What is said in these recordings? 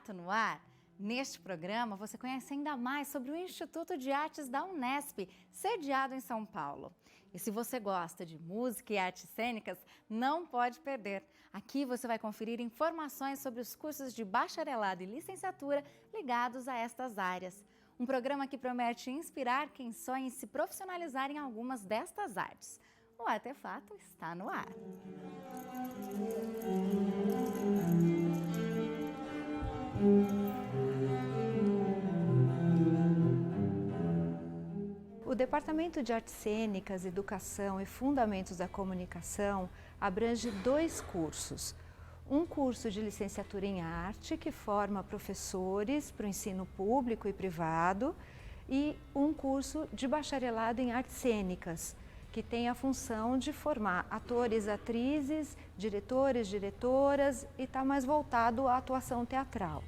Fato no Ar? Neste programa, você conhece ainda mais sobre o Instituto de Artes da Unesp, sediado em São Paulo. E se você gosta de música e artes cênicas, não pode perder. Aqui você vai conferir informações sobre os cursos de bacharelado e licenciatura ligados a estas áreas. Um programa que promete inspirar quem sonha em se profissionalizar em algumas destas artes. O Artefato está no ar. O Departamento de Artes Cênicas, Educação e Fundamentos da Comunicação abrange 2 cursos. Um curso de licenciatura em arte, que forma professores para o ensino público e privado, e um curso de bacharelado em artes cênicas, que tem a função de formar atores, atrizes, diretores, diretoras e está mais voltado à atuação teatral.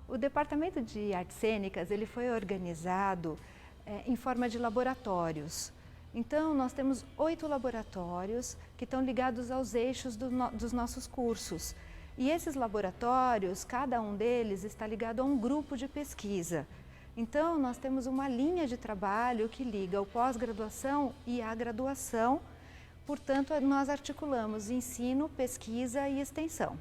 O Departamento de Artes Cênicas ele foi organizado em forma de laboratórios. Então, nós temos 8 laboratórios que estão ligados aos eixos dos nossos cursos. E esses laboratórios, cada um deles está ligado a um grupo de pesquisa. Então, nós temos uma linha de trabalho que liga o pós-graduação e a graduação. Portanto, nós articulamos ensino, pesquisa e extensão.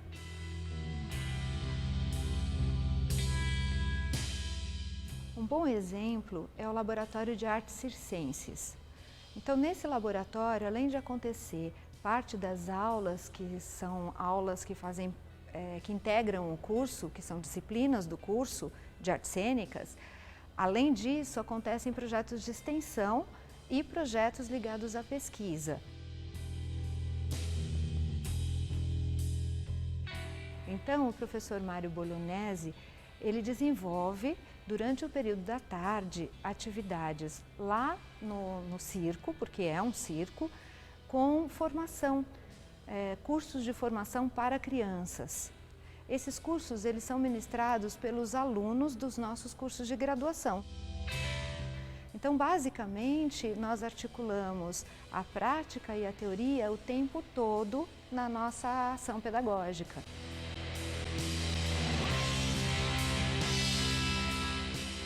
Um bom exemplo é o Laboratório de Artes Circenses. Então, nesse laboratório, além de acontecer parte das aulas, que são aulas que que integram o curso, que são disciplinas do curso de artes cênicas, além disso, acontecem projetos de extensão e projetos ligados à pesquisa. Então, o professor Mário Bolognesi, ele desenvolve, durante o período da tarde, atividades lá no circo, porque é um circo, com formação, cursos de formação para crianças. Esses cursos eles são ministrados pelos alunos dos nossos cursos de graduação. Então, basicamente, nós articulamos a prática e a teoria o tempo todo na nossa ação pedagógica.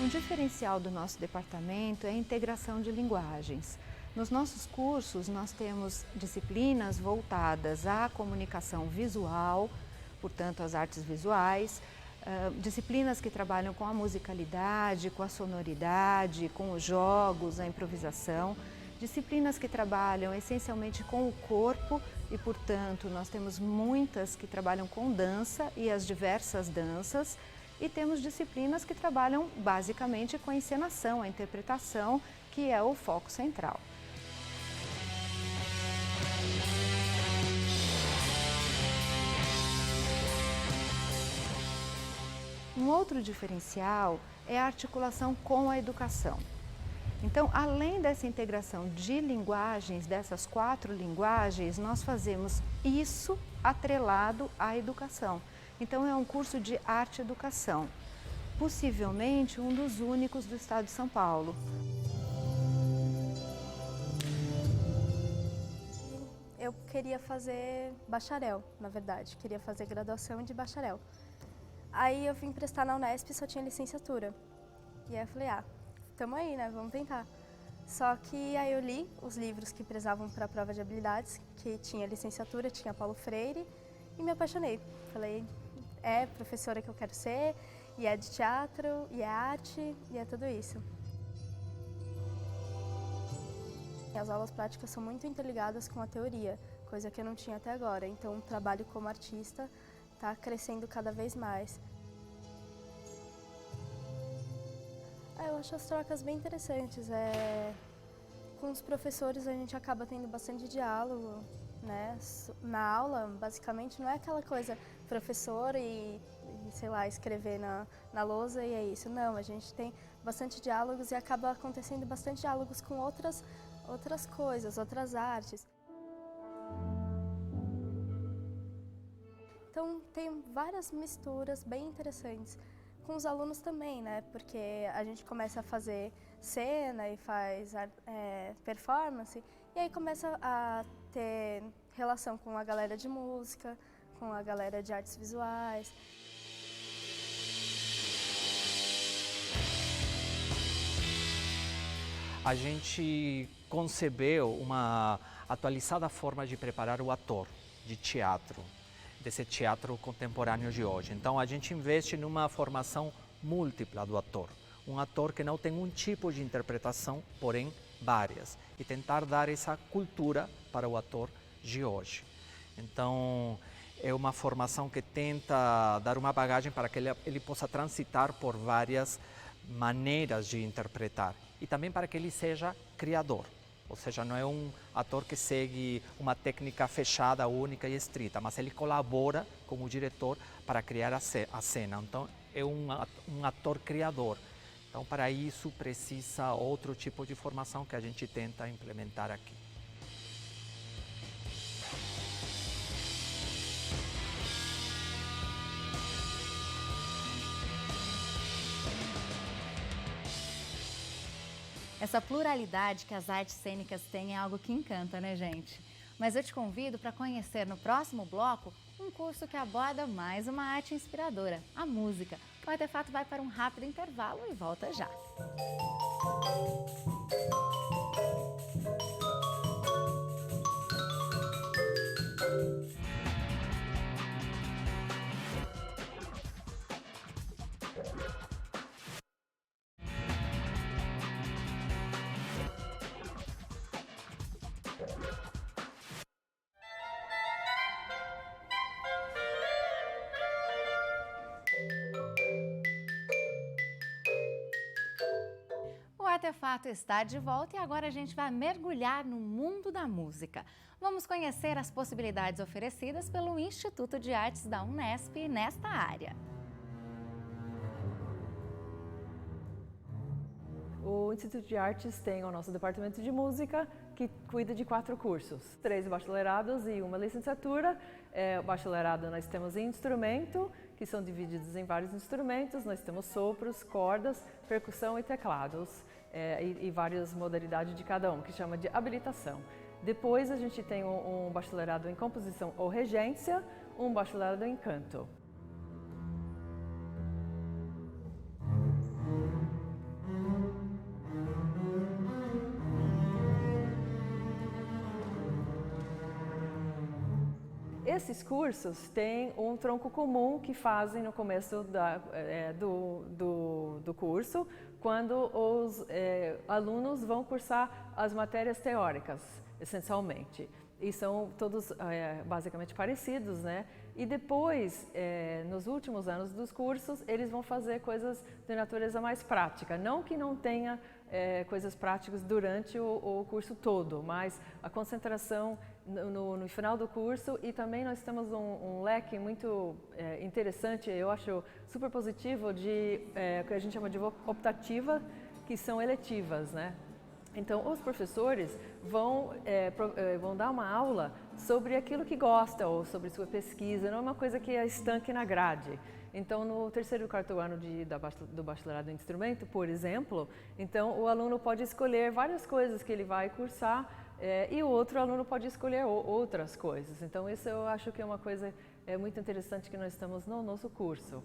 Um diferencial do nosso departamento é a integração de linguagens. Nos nossos cursos, nós temos disciplinas voltadas à comunicação visual, portanto, às artes visuais, disciplinas que trabalham com a musicalidade, com a sonoridade, com os jogos, a improvisação, disciplinas que trabalham essencialmente com o corpo e, portanto, nós temos muitas que trabalham com dança e as diversas danças, e temos disciplinas que trabalham basicamente com a encenação, a interpretação, que é o foco central. Um outro diferencial é a articulação com a educação. Então, além dessa integração de linguagens, dessas 4 linguagens, nós fazemos isso atrelado à educação. Então, é um curso de arte e educação, possivelmente um dos únicos do estado de São Paulo. Eu queria fazer bacharel, na verdade, queria fazer graduação de bacharel. Aí eu vim prestar na Unesp e só tinha licenciatura. E aí eu falei, tamo aí, né, vamos tentar. Só que aí eu li os livros que precisavam para a prova de habilidades, que tinha licenciatura, tinha Paulo Freire, e me apaixonei. Falei, é professora que eu quero ser, e é de teatro, e é arte, e é tudo isso. As aulas práticas são muito interligadas com a teoria, coisa que eu não tinha até agora. Então o trabalho como artista está crescendo cada vez mais. Eu acho as trocas bem interessantes. Com os professores a gente acaba tendo bastante diálogo, né? Na aula, basicamente, não é aquela coisa professor e sei lá, escrever na lousa e é isso. Não, a gente tem bastante diálogos e acaba acontecendo bastante diálogos com outras coisas, outras artes. Então tem várias misturas bem interessantes. Com os alunos também, né? Porque a gente começa a fazer cena e faz performance, e aí começa a ter relação com a galera de música, com a galera de artes visuais. A gente concebeu uma atualizada forma de preparar o ator de teatro, desse teatro contemporâneo de hoje. Então a gente investe numa formação múltipla do ator. Um ator que não tem um tipo de interpretação, porém várias. E tentar dar essa cultura para o ator de hoje. Então é uma formação que tenta dar uma bagagem para que ele possa transitar por várias maneiras de interpretar. E também para que ele seja criador, ou seja, não é um ator que segue uma técnica fechada, única e estrita, mas ele colabora com o diretor para criar a cena. Então é um ator criador. Então para isso precisa outro tipo de formação que a gente tenta implementar aqui. Essa pluralidade que as artes cênicas têm é algo que encanta, né, gente? Mas eu te convido para conhecer no próximo bloco um curso que aborda mais uma arte inspiradora, a música. O Artefato vai para um rápido intervalo e volta já. O Artefato está de volta e agora a gente vai mergulhar no mundo da música. Vamos conhecer as possibilidades oferecidas pelo Instituto de Artes da Unesp nesta área. O Instituto de Artes tem o nosso departamento de música, que cuida de 4 cursos, 3 bacharelados e uma licenciatura. O bacharelado nós temos em instrumento, que são divididos em vários instrumentos. Nós temos sopros, cordas, percussão e teclados, e várias modalidades de cada um, que chama de habilitação. Depois a gente tem um bacharelado em composição ou regência, um bacharelado em canto. Esses cursos têm um tronco comum que fazem no começo do curso, quando os alunos vão cursar as matérias teóricas, essencialmente. E são todos basicamente parecidos, né? E depois, nos últimos anos dos cursos, eles vão fazer coisas de natureza mais prática. Não que não tenha coisas práticas durante o curso todo, mas a concentração no final do curso. E também nós temos um leque muito interessante, eu acho super positivo, que a gente chama de optativa, que são eletivas, né? Então, os professores vão dar uma aula sobre aquilo que gosta ou sobre sua pesquisa, não é uma coisa que é estanque na grade. Então, no terceiro e quarto ano do bacharelado em instrumento, por exemplo, então o aluno pode escolher várias coisas que ele vai cursar e o outro aluno pode escolher outras coisas. Então, isso eu acho que é uma coisa muito interessante que nós estamos no nosso curso.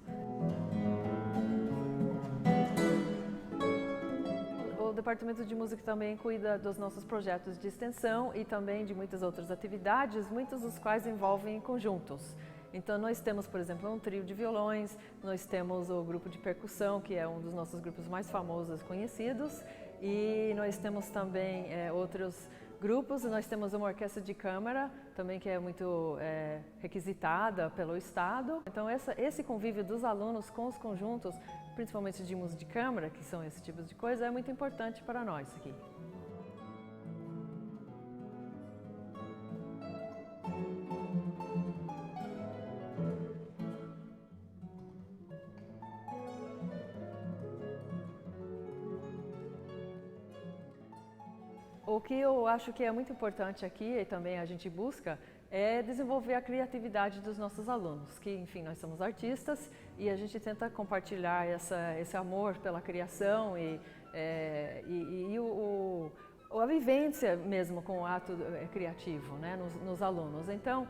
O Departamento de Música também cuida dos nossos projetos de extensão e também de muitas outras atividades, muitos dos quais envolvem conjuntos. Então nós temos, por exemplo, um trio de violões, nós temos o grupo de percussão, que é um dos nossos grupos mais famosos e conhecidos, e nós temos também outros grupos. Nós temos uma orquestra de câmara, também que é muito requisitada pelo Estado. Então esse convívio dos alunos com os conjuntos, principalmente de música de câmara, que são esse tipo de coisa, é muito importante para nós aqui. O que eu acho que é muito importante aqui, e também a gente busca, é desenvolver a criatividade dos nossos alunos, que, enfim, nós somos artistas e a gente tenta compartilhar esse amor pela criação a vivência mesmo com o ato criativo, né, nos alunos. Então,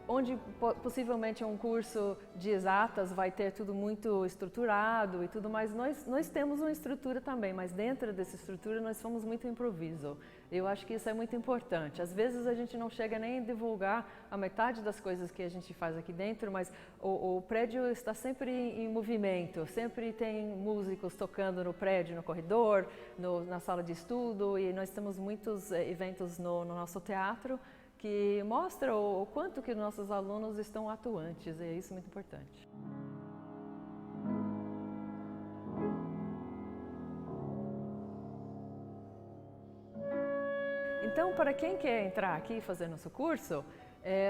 onde possivelmente um curso de exatas vai ter tudo muito estruturado e tudo mais, nós temos uma estrutura também, mas dentro dessa estrutura nós somos muito improviso. Eu acho que isso é muito importante. Às vezes a gente não chega nem a divulgar a metade das coisas que a gente faz aqui dentro, mas o prédio está sempre em movimento, sempre tem músicos tocando no prédio, no corredor, na sala de estudo, e nós temos muitos eventos no nosso teatro que mostra o quanto que nossos alunos estão atuantes, e é isso muito importante. Então, para quem quer entrar aqui e fazer nosso curso,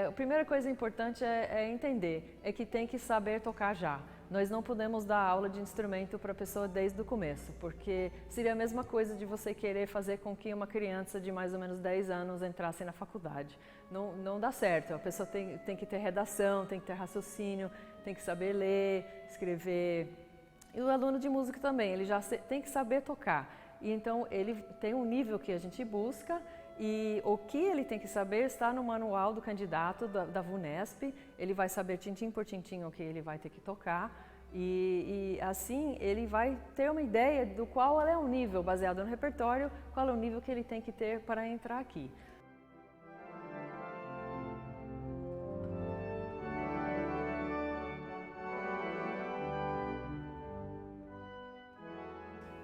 a primeira coisa importante é entender, é que tem que saber tocar já. Nós não podemos dar aula de instrumento para a pessoa desde o começo, porque seria a mesma coisa de você querer fazer com que uma criança de mais ou menos 10 anos entrasse na faculdade. Não dá certo, a pessoa tem que ter redação, tem que ter raciocínio, tem que saber ler, escrever. E o aluno de música também, ele já tem que saber tocar. E então ele tem um nível que a gente busca, e o que ele tem que saber está no manual do candidato da VUNESP. Ele vai saber tintim por tintim o que ele vai ter que tocar, e assim ele vai ter uma ideia do qual é o nível, baseado no repertório, qual é o nível que ele tem que ter para entrar aqui.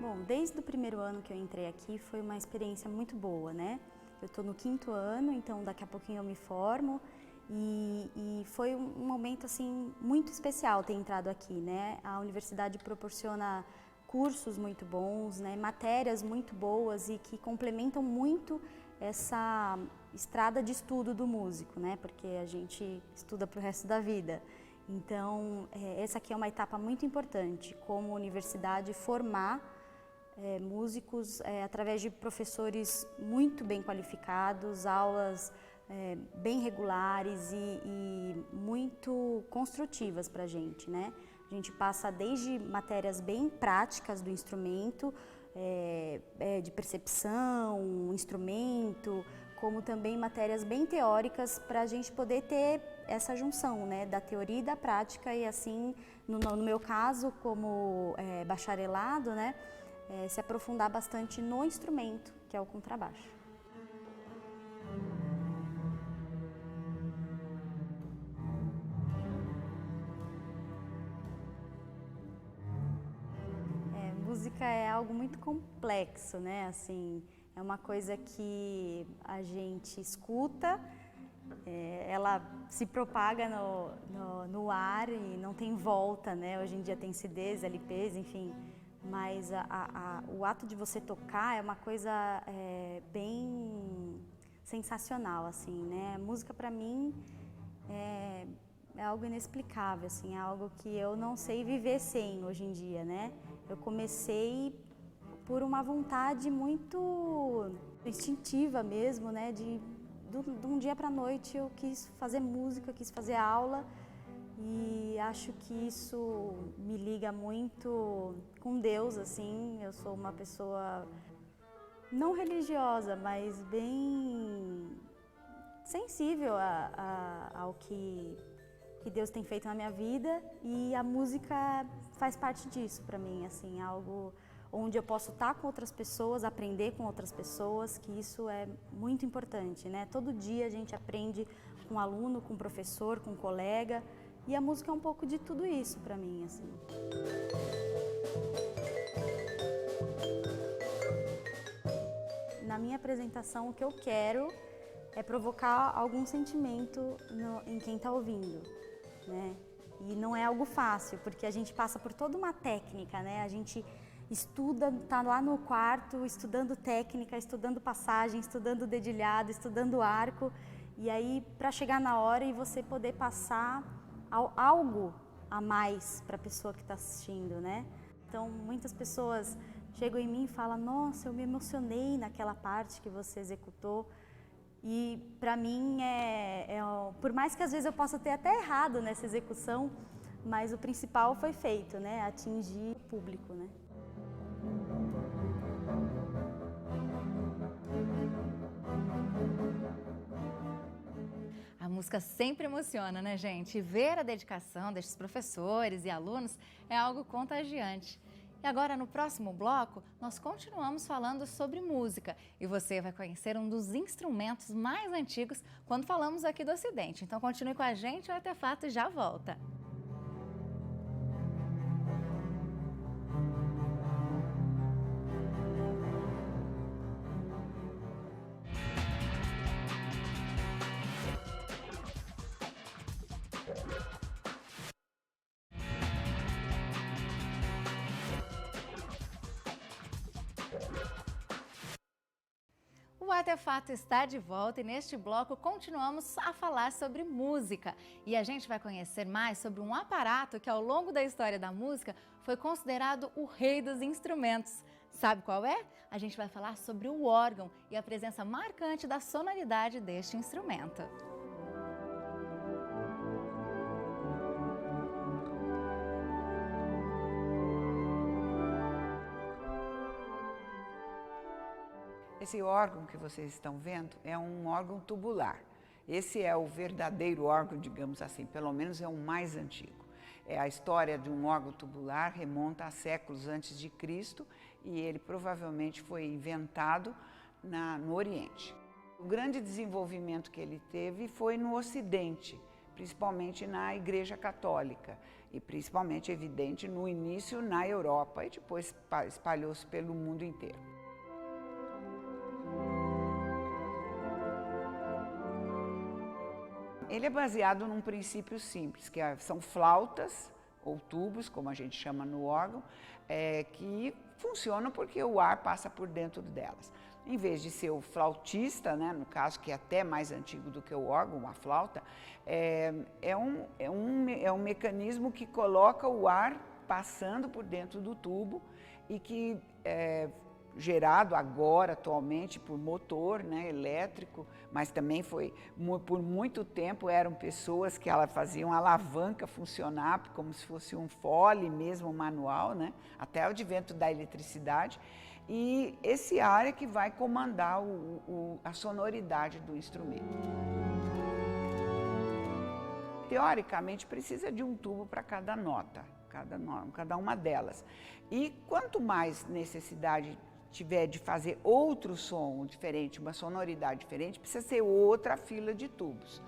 Bom, desde o primeiro ano que eu entrei aqui foi uma experiência muito boa, né? Eu estou no 5º ano, então daqui a pouquinho eu me formo, e foi um momento assim muito especial ter entrado aqui, né? A universidade proporciona cursos muito bons, né? Matérias muito boas e que complementam muito essa estrada de estudo do músico, né? Porque a gente estuda para o resto da vida. Então, essa aqui é uma etapa muito importante, como universidade, formar músicos através de professores muito bem qualificados, aulas bem regulares e muito construtivas para a gente, né? A gente passa desde matérias bem práticas do instrumento, de percepção, instrumento, como também matérias bem teóricas para a gente poder ter essa junção, né, da teoria e da prática, e assim, no meu caso, como bacharelado, né, se aprofundar bastante no instrumento, que é o contrabaixo. Música é algo muito complexo, né? Assim, é uma coisa que a gente escuta, ela se propaga no ar e não tem volta, né? Hoje em dia tem CDs, LPs, enfim. Mas o ato de você tocar é uma coisa bem sensacional, assim, né? A música para mim é algo inexplicável, assim, é algo que eu não sei viver sem hoje em dia, né? Eu comecei por uma vontade muito instintiva mesmo, né? De um dia para a noite eu quis fazer música, eu quis fazer aula. E acho que isso me liga muito com Deus, assim. Eu sou uma pessoa não religiosa, mas bem sensível ao que Deus tem feito na minha vida, e a música faz parte disso para mim, assim, algo onde eu posso estar com outras pessoas, aprender com outras pessoas, que isso é muito importante, né? Todo dia a gente aprende com um aluno, com um professor, com um colega. E a música é um pouco de tudo isso para mim, assim. Na minha apresentação, o que eu quero é provocar algum sentimento em quem está ouvindo, né? E não é algo fácil, porque a gente passa por toda uma técnica, né? A gente estuda, tá lá no quarto, estudando técnica, estudando passagem, estudando dedilhado, estudando arco, e aí para chegar na hora e você poder passar algo a mais para a pessoa que está assistindo, né? Então, muitas pessoas chegam em mim e falam: nossa, eu me emocionei naquela parte que você executou. E para mim, por mais que às vezes eu possa ter até errado nessa execução, mas o principal foi feito, né? Atingir o público, né? A música sempre emociona, né, gente? E ver a dedicação destes professores e alunos é algo contagiante. E agora, no próximo bloco, nós continuamos falando sobre música e você vai conhecer um dos instrumentos mais antigos quando falamos aqui do Ocidente. Então continue com a gente, o Artefato já volta. O Artefato está de volta e neste bloco continuamos a falar sobre música. E a gente vai conhecer mais sobre um aparato que ao longo da história da música foi considerado o rei dos instrumentos. Sabe qual é? A gente vai falar sobre o órgão e a presença marcante da sonoridade deste instrumento. Esse órgão que vocês estão vendo é um órgão tubular. Esse é o verdadeiro órgão, digamos assim, pelo menos é o mais antigo. A história de um órgão tubular remonta a séculos antes de Cristo e ele provavelmente foi inventado no Oriente. O grande desenvolvimento que ele teve foi no Ocidente, principalmente na Igreja Católica e principalmente, evidente, no início na Europa e depois espalhou-se pelo mundo inteiro. Ele é baseado num princípio simples, que são flautas ou tubos, como a gente chama no órgão, que funcionam porque o ar passa por dentro delas. Em vez de ser o flautista, né, no caso que é até mais antigo do que o órgão, a flauta, é um mecanismo que coloca o ar passando por dentro do tubo e que gerado agora, atualmente, por motor, né, elétrico, mas também foi, por muito tempo, eram pessoas que faziam a alavanca funcionar como se fosse um fole mesmo manual, né, até o advento da eletricidade. E esse ar é que vai comandar a sonoridade do instrumento. Teoricamente, precisa de um tubo para cada nota, cada uma delas. E quanto mais necessidade tiver de fazer outro som diferente, uma sonoridade diferente, precisa ser outra fila de tubos.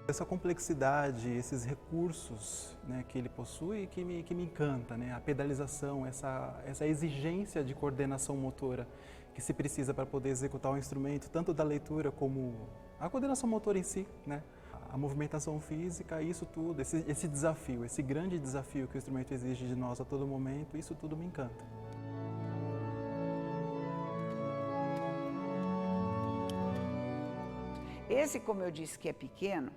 Essa complexidade, esses recursos, né, que ele possui, que me encanta, né? A pedalização, essa exigência de coordenação motora que se precisa para poder executar o instrumento, tanto da leitura como a coordenação motora em si, né? A movimentação física, isso tudo, esse desafio, esse grande desafio que o instrumento exige de nós a todo momento, isso tudo me encanta. Esse, como eu disse que é pequeno,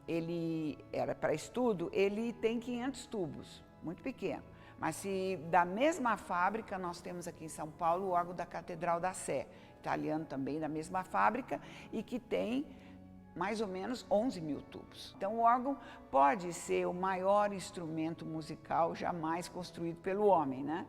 ele era para estudo, ele tem 500 tubos, muito pequeno. Mas se da mesma fábrica, nós temos aqui em São Paulo o órgão da Catedral da Sé, italiano também da mesma fábrica e que tem mais ou menos 11 mil tubos. Então o órgão pode ser o maior instrumento musical jamais construído pelo homem, né?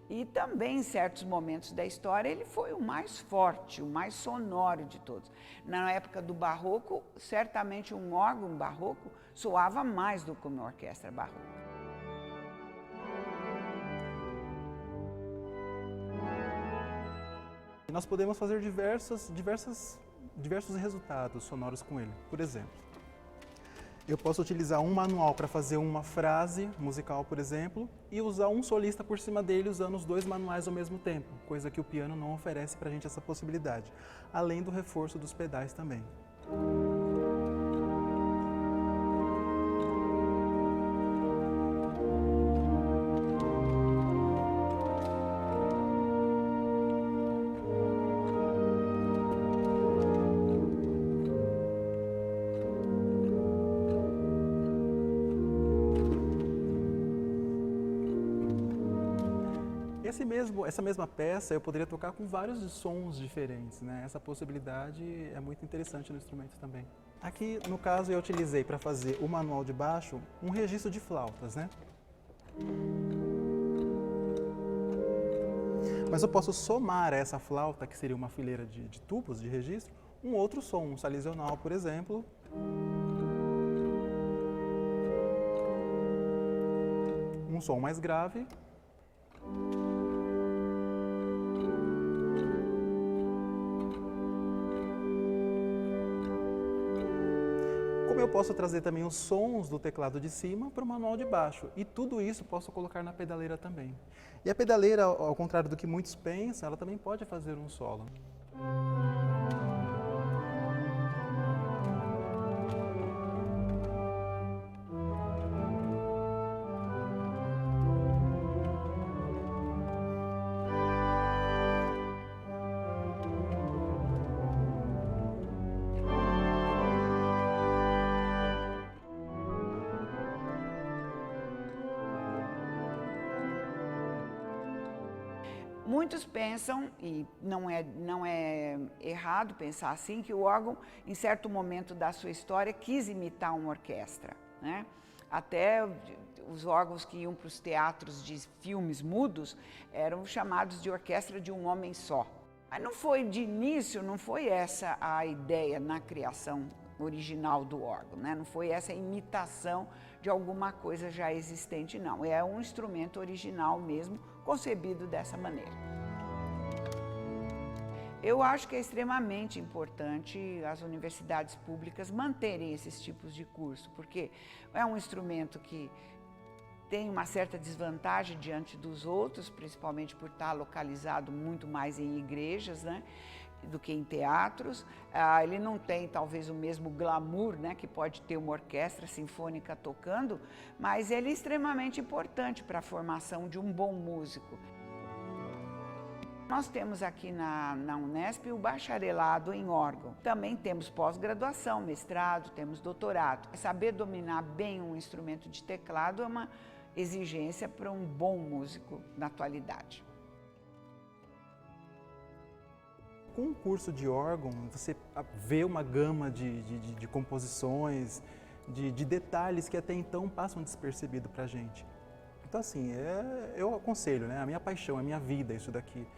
E também em certos momentos da história ele foi o mais forte, o mais sonoro de todos. Na época do barroco, certamente um órgão barroco soava mais do que uma orquestra barroca. Nós podemos fazer diversos resultados sonoros com ele. Por exemplo, eu posso utilizar um manual para fazer uma frase musical, por exemplo, e usar um solista por cima dele usando os dois manuais ao mesmo tempo, coisa que o piano não oferece para a gente essa possibilidade, além do reforço dos pedais também. Essa mesma peça eu poderia tocar com vários sons diferentes, né? Essa possibilidade é muito interessante no instrumento também. Aqui, no caso, eu utilizei para fazer o manual de baixo um registro de flautas, né? Mas eu posso somar a essa flauta, que seria uma fileira de tubos de registro, um outro som, um salisional, por exemplo. Um som mais grave. Como eu posso trazer também os sons do teclado de cima para o manual de baixo. E tudo isso posso colocar na pedaleira também. E a pedaleira, ao contrário do que muitos pensam, ela também pode fazer um solo. Muitos pensam, e não é errado pensar assim, que o órgão, em certo momento da sua história, quis imitar uma orquestra, né? Até os órgãos que iam para os teatros de filmes mudos eram chamados de orquestra de um homem só. Mas não foi de início, não foi essa a ideia na criação original do órgão, né? Não foi essa a imitação de alguma coisa já existente, não. É um instrumento original mesmo, concebido dessa maneira. Eu acho que é extremamente importante as universidades públicas manterem esses tipos de curso, porque é um instrumento que tem uma certa desvantagem diante dos outros, principalmente por estar localizado muito mais em igrejas, né, do que em teatros. Ele não tem talvez o mesmo glamour, né, que pode ter uma orquestra sinfônica tocando, mas ele é extremamente importante para a formação de um bom músico. Nós temos aqui na Unesp o bacharelado em órgão. Também temos pós-graduação, mestrado, temos doutorado. Saber dominar bem um instrumento de teclado é uma exigência para um bom músico na atualidade. Com um curso de órgão, você vê uma gama de composições, de detalhes que até então passam despercebido para a gente. Então, assim, eu aconselho, né? A minha paixão, a minha vida, isso daqui.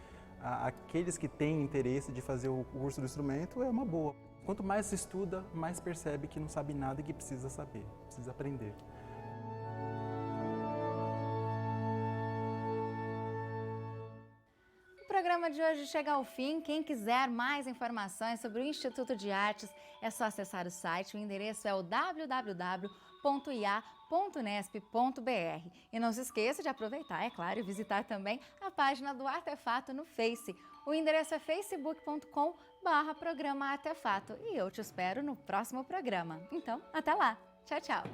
Aqueles que têm interesse de fazer o curso do instrumento é uma boa. Quanto mais se estuda, mais percebe que não sabe nada e que precisa saber, precisa aprender. O programa de hoje chega ao fim. Quem quiser mais informações sobre o Instituto de Artes, é só acessar o site. O endereço é o www.ia.unesp.br. E não se esqueça de aproveitar, é claro, e visitar também a página do Artefato no Face. O endereço é facebook.com/programa Artefato. E eu te espero no próximo programa. Então, até lá. Tchau, tchau.